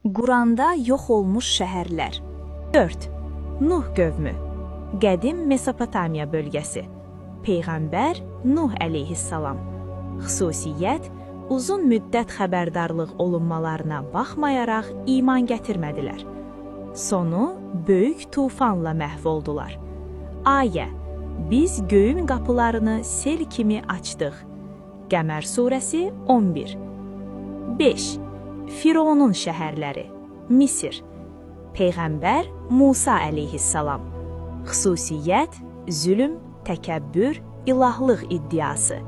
Quranda yox olmuş şəhərlər. 4. Nuh qövmü. Qədim Mesopotamiya bölgəsi. Peyğəmbər Nuh əleyhissalam. Xüsusiyyət, uzun müddət xəbərdarlıq olunmalarına baxmayaraq iman gətirmədilər. Sonu böyük tufanla məhv oldular. Ayə, biz göyün qapılarını sel kimi açdıq. Qəmər surəsi 11. 5. Fironun şəhərləri. Misir. Peyğəmbər Musa əleyhissalam. Xüsusiyyət, zülm, təkəbbür, ilahlıq iddiası.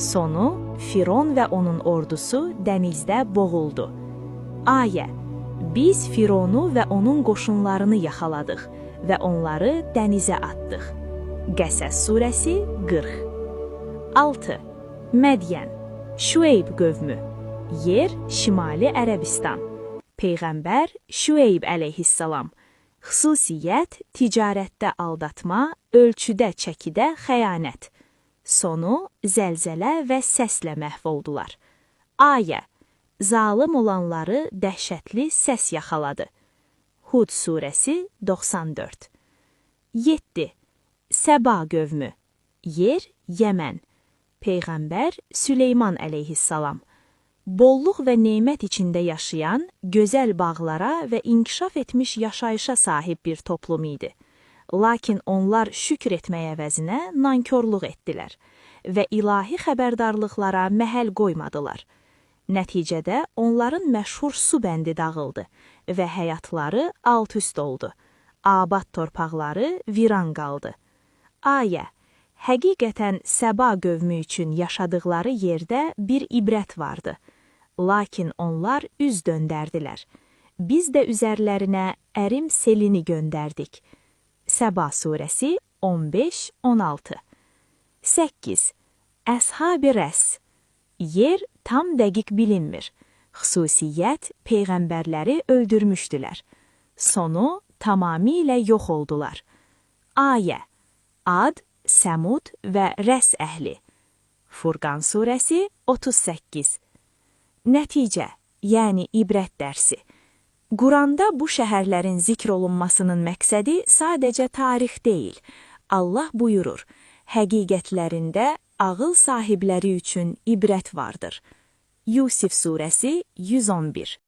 Sonu, Firon və onun ordusu dənizdə boğuldu. Ayə, biz Fironu və onun qoşunlarını yaxaladıq və onları dənizə atdıq. Qəsəs surəsi 40. 6. Mədiyən, Şüeyb qövmü. Yer, Şimali Ərəbistan. Peyğəmbər Şüeyb əleyhissalam. Xüsusiyyət, ticarətdə aldatma, ölçüdə çəkidə xəyanət. Sonu, zəlzələ və səslə məhv oldular. Ayə, zalım olanları dəhşətli səs yaxaladı. Hud surəsi 94. 7. Səba qövmü. Yer, Yəmən. Peyğəmbər Süleyman əleyhissalam. Bolluq və nemət içində yaşayan, gözəl bağlara və inkişaf etmiş yaşayışa sahib bir toplum idi. Lakin onlar şükür etməyə əvəzinə nankörlük etdilər və ilahi xəbərdarlıqlara məhəl qoymadılar. Nəticədə onların məşhur su bəndi dağıldı və həyatları alt-üst oldu. Abad torpaqları viran qaldı. Ayə, həqiqətən Səba qövmü üçün yaşadıqları yerdə bir ibrət vardı. Lakin onlar üz döndərdilər. Biz də üzərlərinə ərim selini göndərdik. Səba surəsi 15-16. 8. Əshab-ı Rəs. Yer tam dəqiq bilinmir. Xüsusiyyət, peyğəmbərləri öldürmüşdülər. Sonu tamamilə yox oldular. Ayə, Ad, Səmud və Rəs əhli. Furqan surəsi 38. Nəticə, yəni ibrət dərsi. Quranda bu şəhərlərin zikr olunmasının məqsədi sadəcə tarix deyil. Allah buyurur, həqiqətlərində ağıl sahibləri üçün ibrət vardır. Yusif surəsi 111.